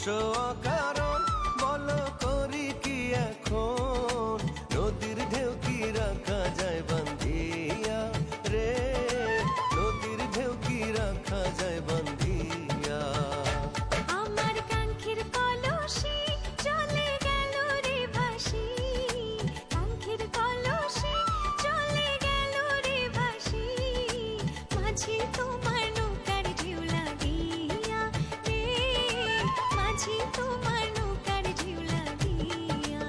রহস্য অকারণ বলো করি কি এখন, নদীর ঢেউ কি রাখা যায় বান্ধিয়া রে, নদীর ঢেউ কি রাখা যায় বান্ধিয়া। আমার কাঙ্ক্ষের কলসি চলে গেল রে ভাসি, কাঙ্ক্ষের কলসি চলে গেল রে ভাসি, মাঝি তোমার নৌকার ঢেউ লাগিয়া রে, মাঝি তোমার নৌকার ঢেউ লাগিয়া।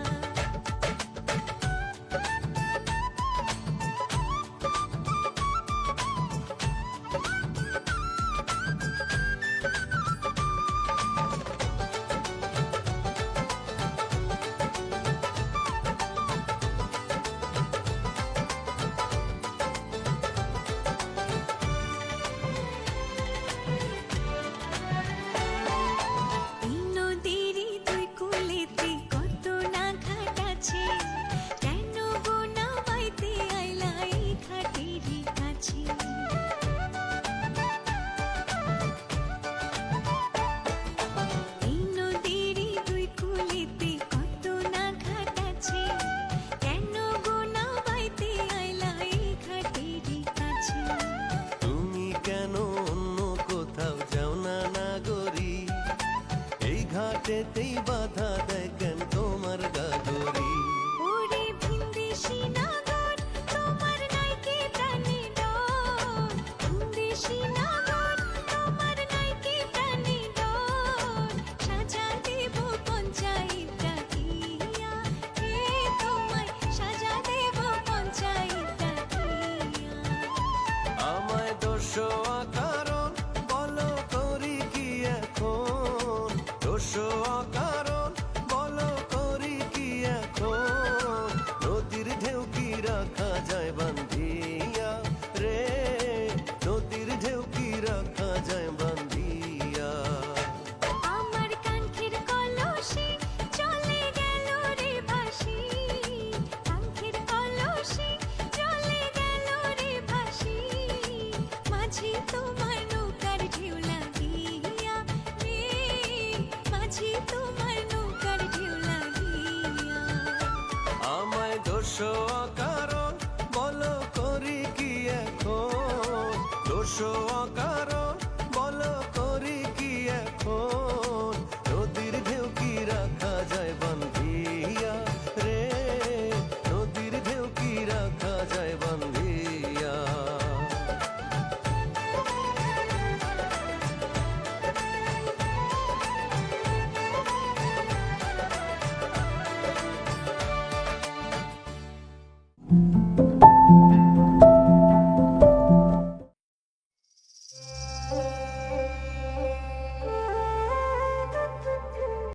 এই নদীরই দুই কূলেতে কত না ঘাট আছে, কেন গো না বাইতে আইলা এই ঘাটেরই কাছে। এই নদীরই দুই কূলেতে কত না ঘাট আছে, কেন গো না বাইতে আইলা এই ঘাটেরই কাছে। তুমি কেন অন্য কোথাও যাও না নাগরী, এই ঘাটেতেই বাধা দেয়